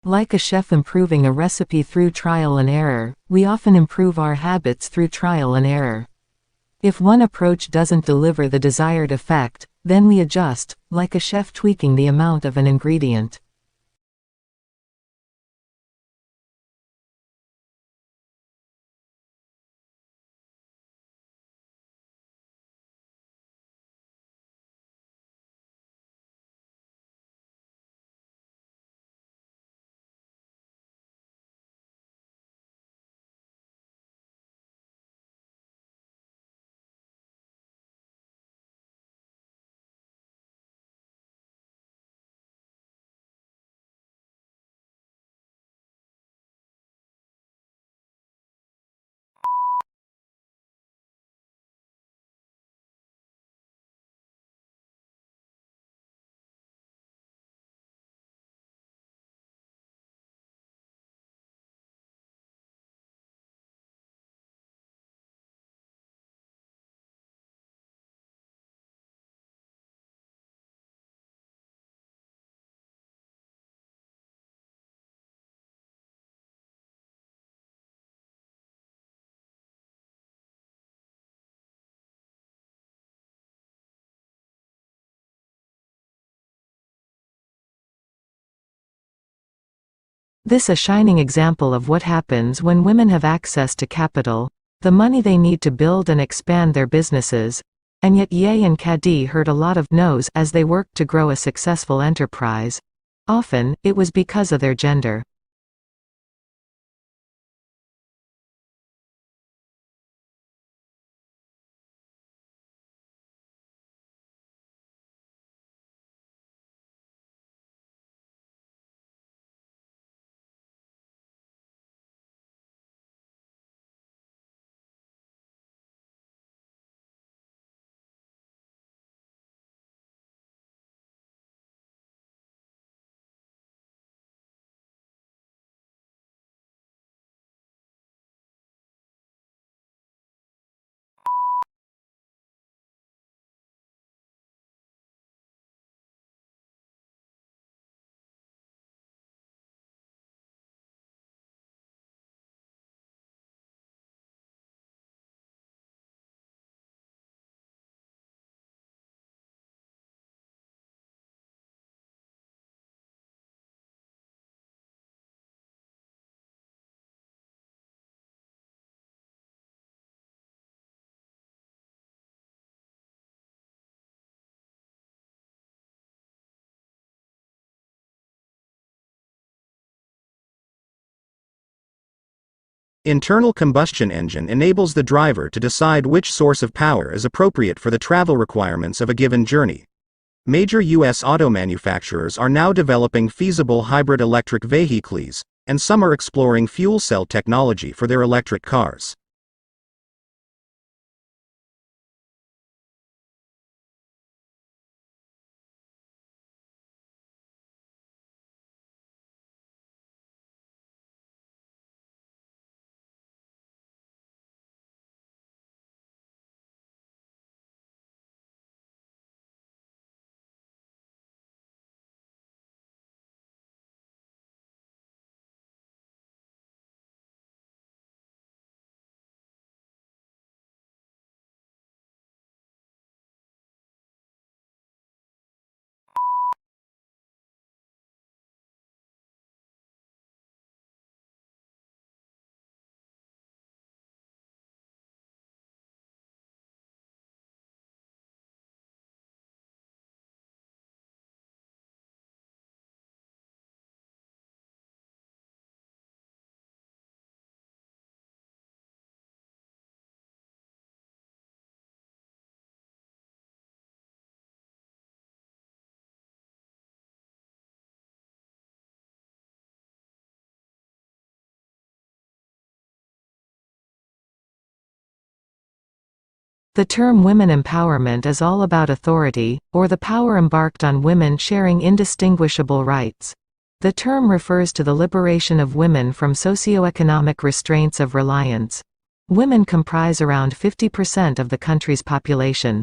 Like a chef improving a recipe through trial and error, we often improve our habits through trial and error. If one approach doesn't deliver the desired effect, then we adjust, like a chef tweaking the amount of an ingredient. This is a shining example of what happens when women have access to capital, the money they need to build and expand their businesses, and yet Ye and Kadi heard a lot of no's as they worked to grow a successful enterprise. Often, it was because of their gender. Internal combustion engine enables the driver to decide which source of power is appropriate for the travel requirements of a given journey. Major U.S. auto manufacturers are now developing feasible hybrid electric vehicles, and some are exploring fuel cell technology for their electric cars. The term women empowerment is all about authority, or the power embarked on women sharing indistinguishable rights. The term refers to the liberation of women from socioeconomic restraints of reliance. Women comprise around 50% of the country's population.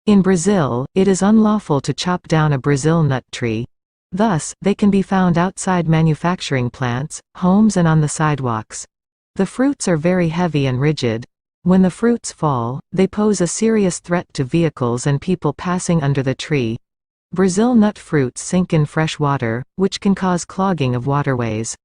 In Brazil, it is unlawful to chop down a Brazil nut tree. Thus, they can be found outside manufacturing plants, homes and on the sidewalks. The fruits are very heavy and rigid. When the fruits fall, they pose a serious threat to vehicles and people passing under the tree. Brazil nut fruits sink in fresh water, which can cause clogging of waterways.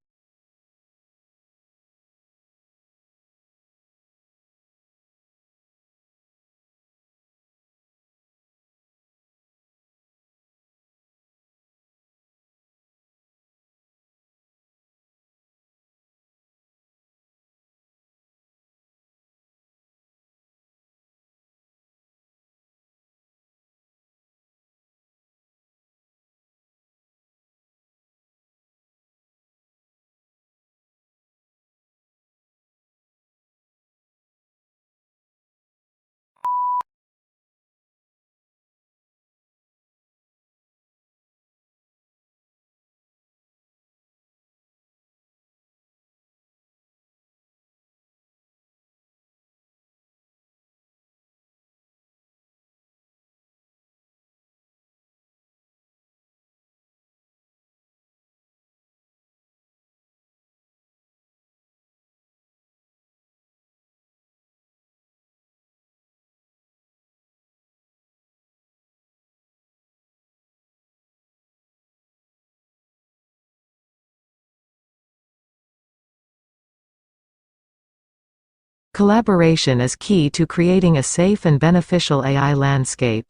Collaboration is key to creating a safe and beneficial AI landscape.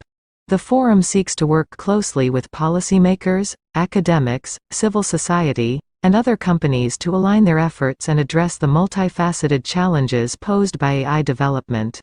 The forum seeks to work closely with policymakers, academics, civil society, and other companies to align their efforts and address the multifaceted challenges posed by AI development.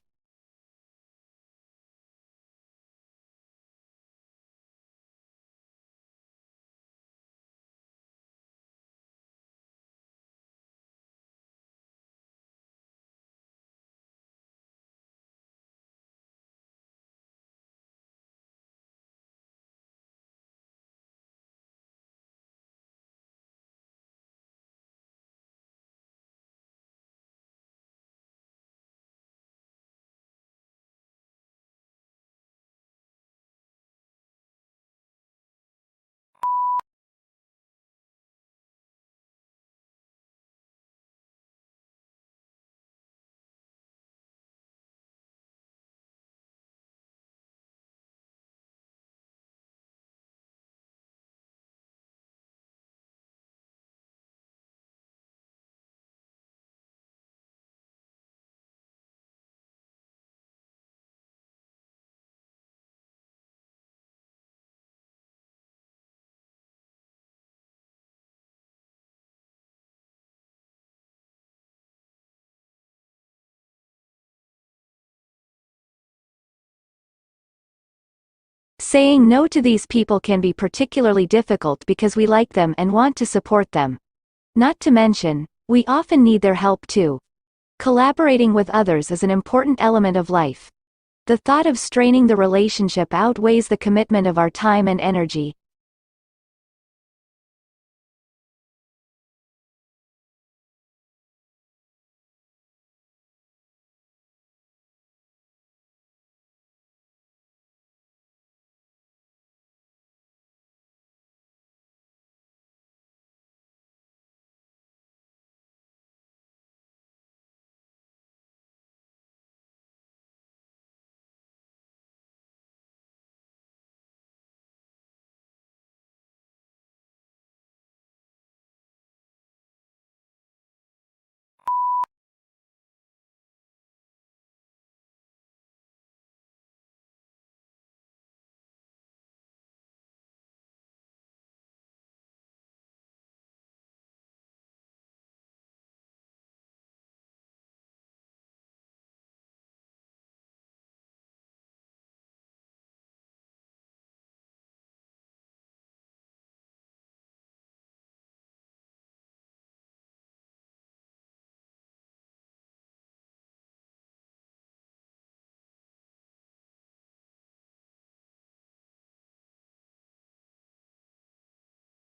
Saying no to these people can be particularly difficult because we like them and want to support them. Not to mention, we often need their help too. Collaborating with others is an important element of life. The thought of straining the relationship outweighs the commitment of our time and energy.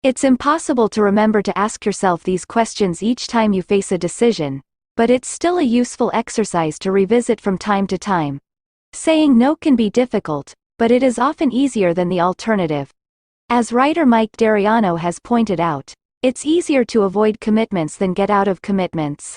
It's impossible to remember to ask yourself these questions each time you face a decision, but it's still a useful exercise to revisit from time to time. Saying no can be difficult, but it is often easier than the alternative. As writer Mike Dariano has pointed out, it's easier to avoid commitments than get out of commitments.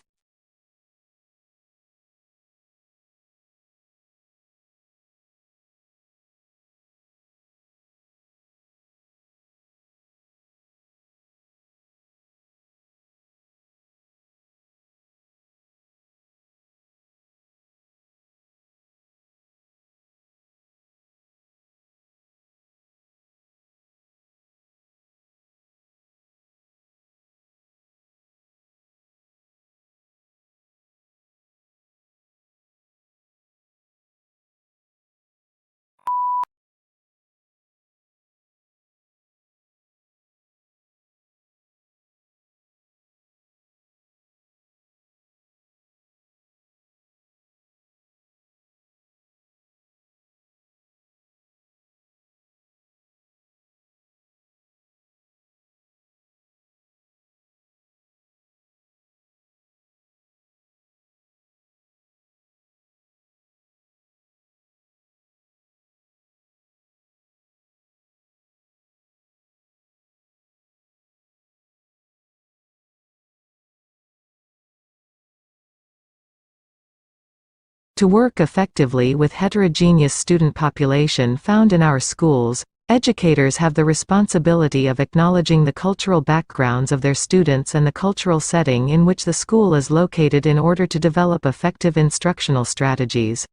To work effectively with heterogeneous student population found in our schools, educators have the responsibility of acknowledging the cultural backgrounds of their students and the cultural setting in which the school is located in order to develop effective instructional strategies.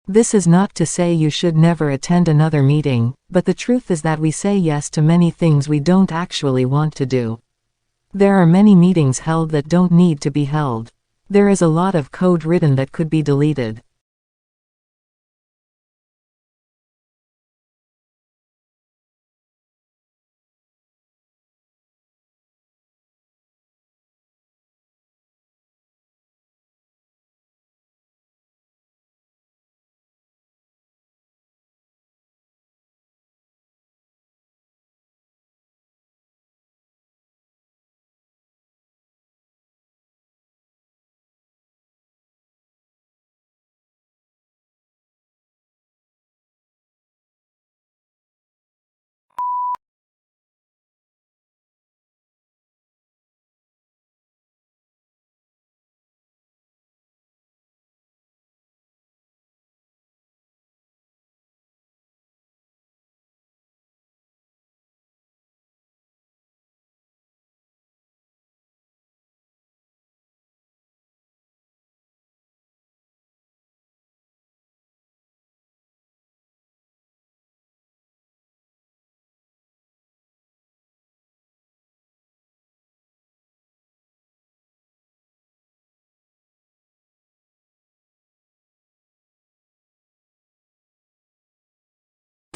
This is not to say you should never attend another meeting, but the truth is that we say yes to many things we don't actually want to do. There are many meetings held that don't need to be held. There is a lot of code written that could be deleted.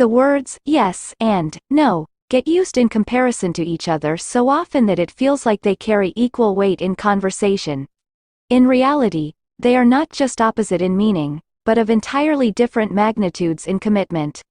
The words yes and no get used in comparison to each other so often that it feels like they carry equal weight in conversation. In reality, they are not just opposite in meaning, but of entirely different magnitudes in commitment.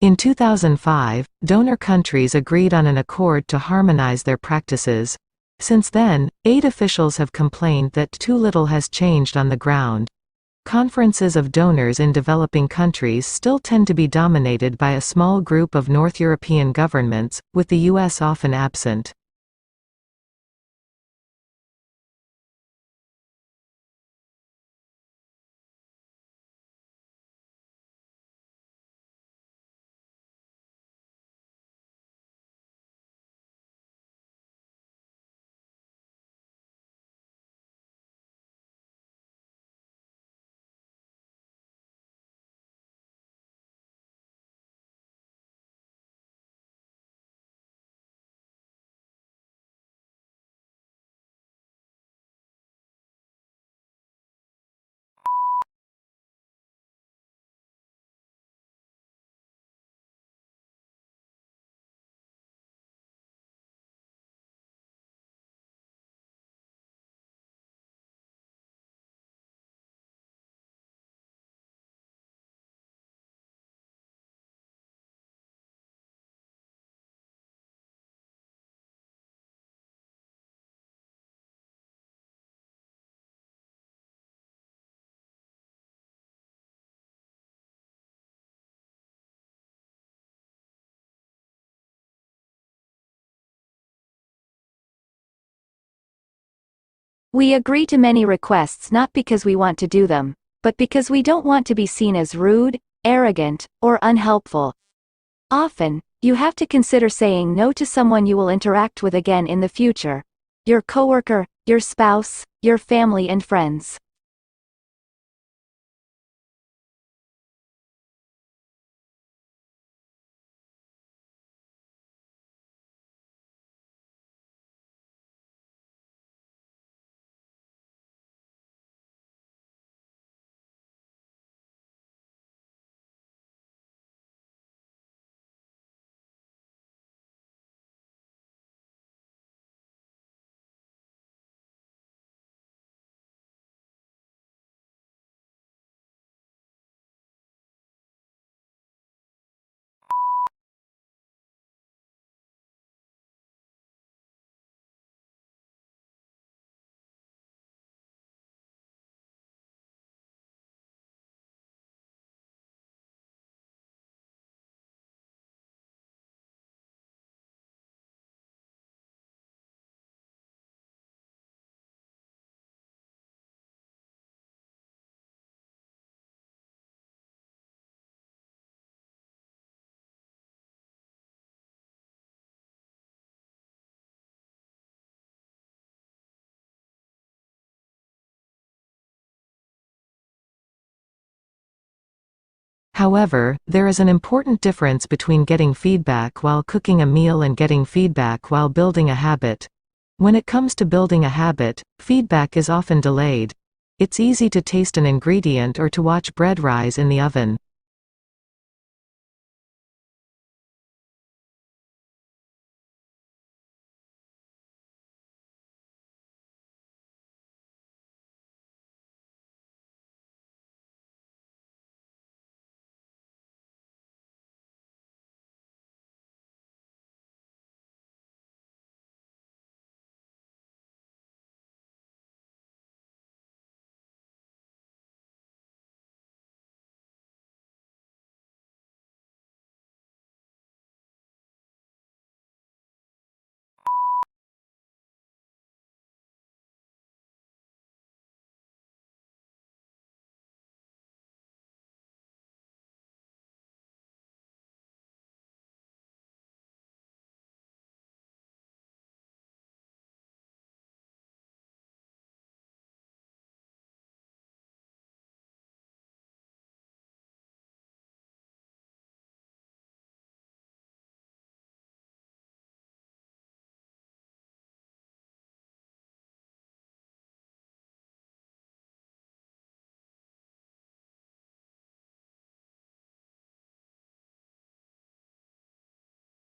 In 2005, donor countries agreed on an accord to harmonize their practices. Since then, aid officials have complained that too little has changed on the ground. Conferences of donors in developing countries still tend to be dominated by a small group of North European governments, with the US often absent. We agree to many requests not because we want to do them, but because we don't want to be seen as rude, arrogant, or unhelpful. Often, you have to consider saying no to someone you will interact with again in the future. Your coworker, your spouse, your family and friends. However, there is an important difference between getting feedback while cooking a meal and getting feedback while building a habit. When it comes to building a habit, feedback is often delayed. It's easy to taste an ingredient or to watch bread rise in the oven.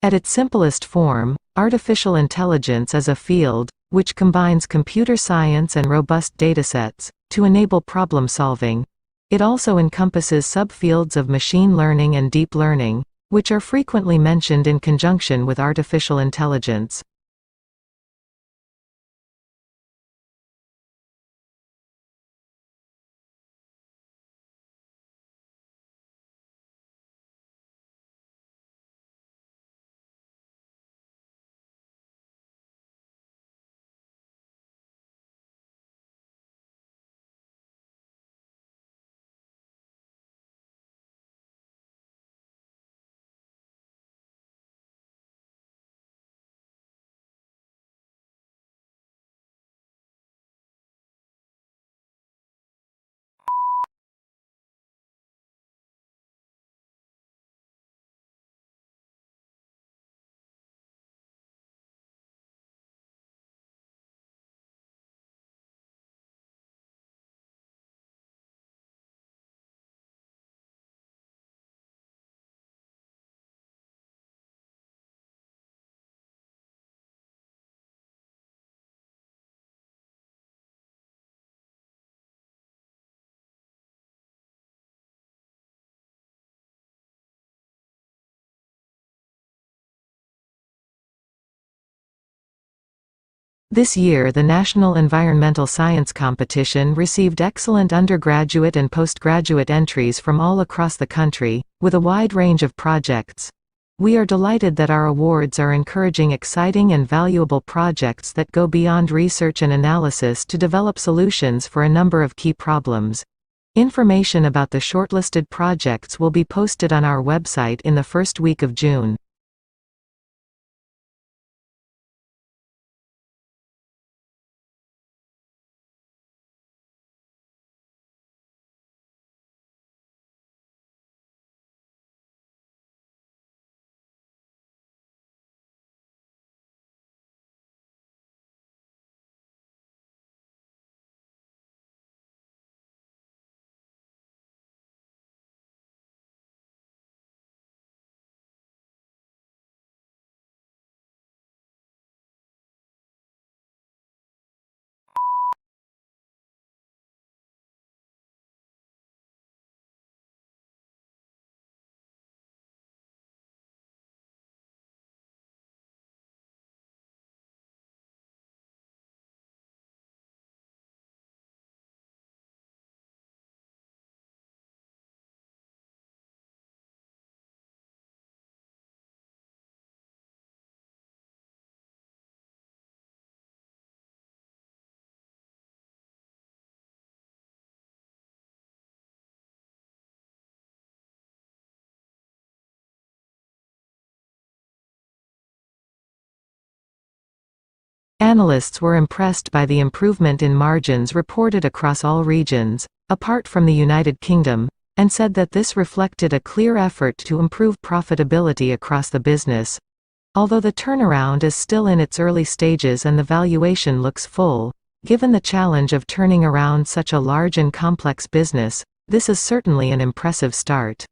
At its simplest form, artificial intelligence is a field, which combines computer science and robust datasets, to enable problem solving. It also encompasses subfields of machine learning and deep learning, which are frequently mentioned in conjunction with artificial intelligence. This year the National Environmental Science Competition received excellent undergraduate and postgraduate entries from all across the country, with a wide range of projects. We are delighted that our awards are encouraging exciting and valuable projects that go beyond research and analysis to develop solutions for a number of key problems. Information about the shortlisted projects will be posted on our website in the first week of June. Analysts were impressed by the improvement in margins reported across all regions, apart from the United Kingdom, and said that this reflected a clear effort to improve profitability across the business. Although the turnaround is still in its early stages and the valuation looks full, given the challenge of turning around such a large and complex business, this is certainly an impressive start.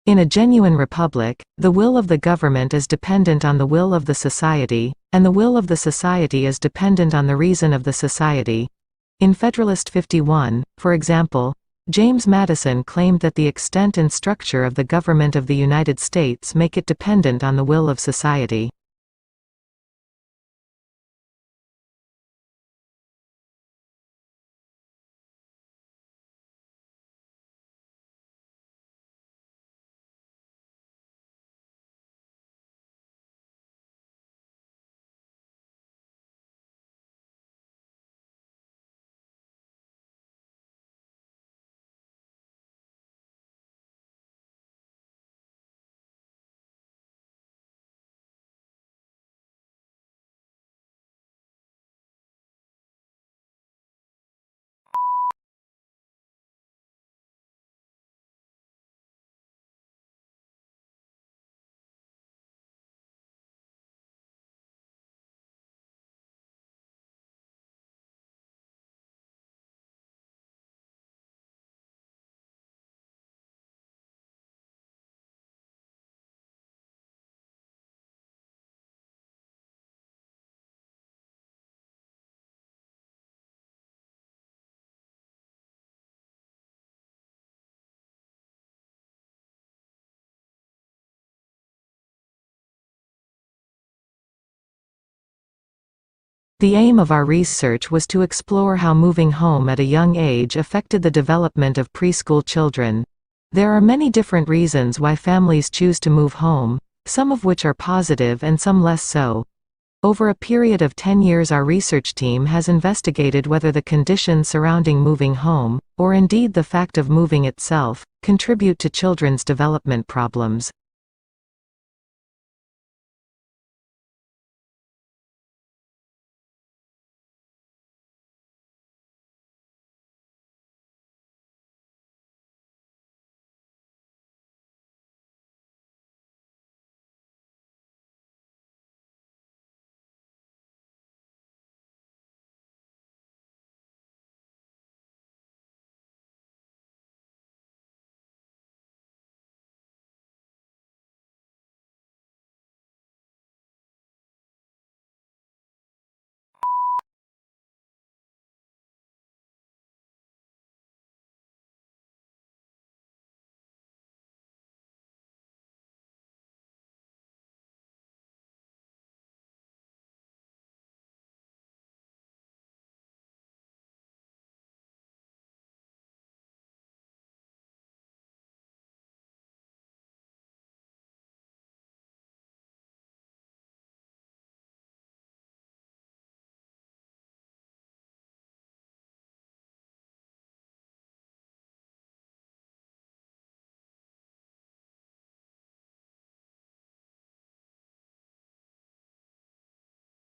In a genuine republic, the will of the government is dependent on the will of the society, and the will of the society is dependent on the reason of the society. In Federalist 51, for example, James Madison claimed that the extent and structure of the government of the United States make it dependent on the will of society. The aim of our research was to explore how moving home at a young age affected the development of preschool children. There are many different reasons why families choose to move home, some of which are positive and some less so. Over a period of 10 years, our research team has investigated whether the conditions surrounding moving home, or indeed the fact of moving itself, contribute to children's development problems.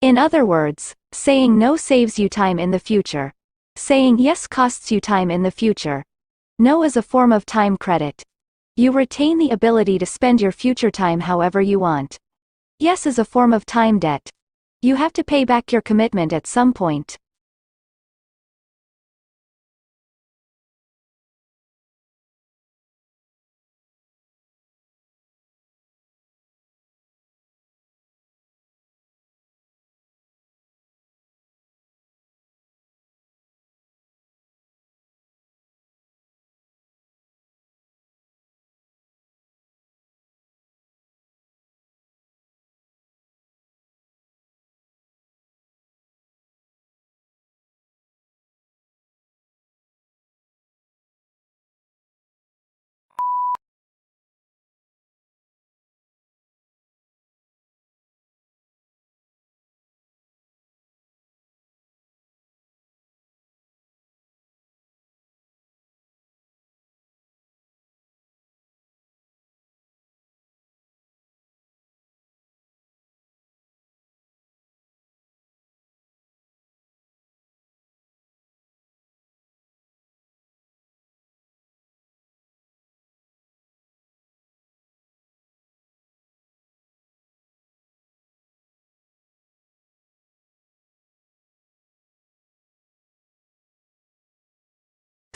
In other words, saying no saves you time in the future. Saying yes costs you time in the future. No is a form of time credit. You retain the ability to spend your future time however you want. Yes is a form of time debt. You have to pay back your commitment at some point.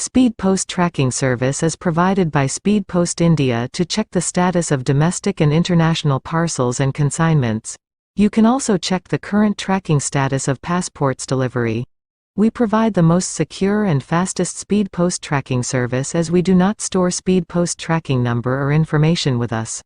Speed Post tracking service is provided by Speed Post India to check the status of domestic and international parcels and consignments. You can also check the current tracking status of passports delivery. We provide the most secure and fastest speed post tracking service as we do not store speed post tracking number or information with us.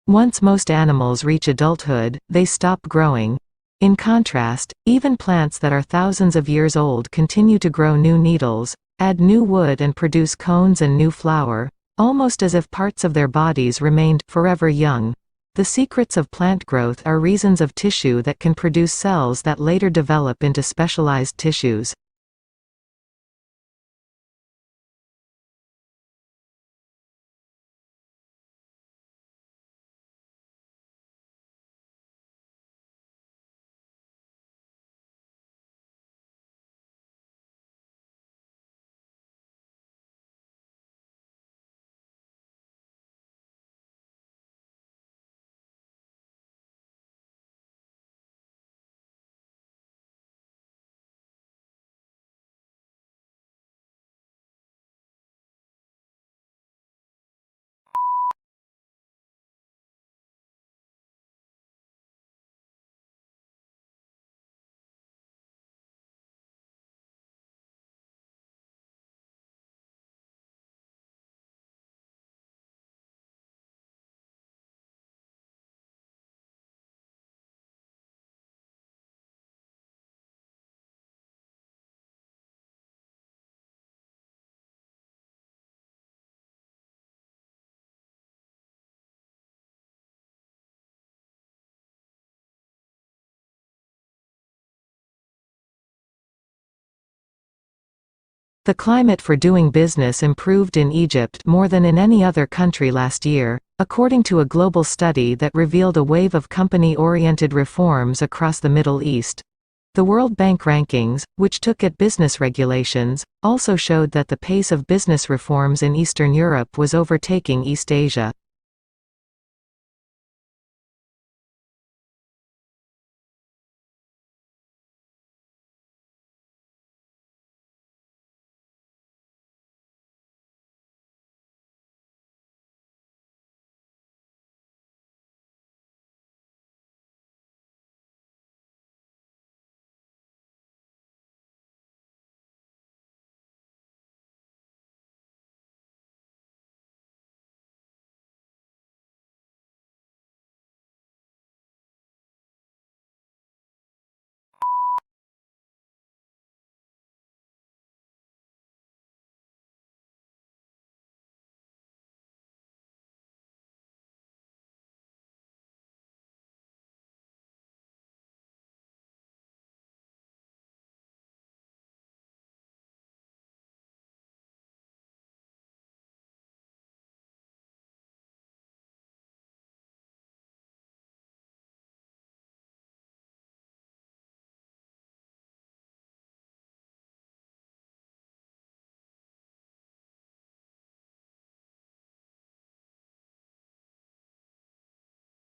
Once most animals reach adulthood, they stop growing. In contrast, even plants that are thousands of years old continue to grow new needles, add new wood and produce cones and new flower, almost as if parts of their bodies remained forever young. The secrets of plant growth are reasons of tissue that can produce cells that later develop into specialized tissues. The climate for doing business improved in Egypt more than in any other country last year, according to a global study that revealed a wave of company-oriented reforms across the Middle East. The World Bank rankings, which took at business regulations, also showed that the pace of business reforms in Eastern Europe was overtaking East Asia.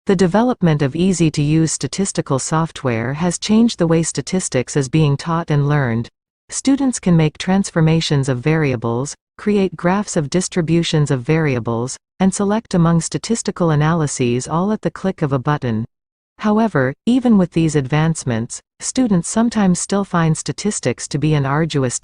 The development of easy-to-use statistical software has changed the way statistics is being taught and learned. Students can make transformations of variables, create graphs of distributions of variables, and select among statistical analyses all at the click of a button. However, even with these advancements, students sometimes still find statistics to be an arduous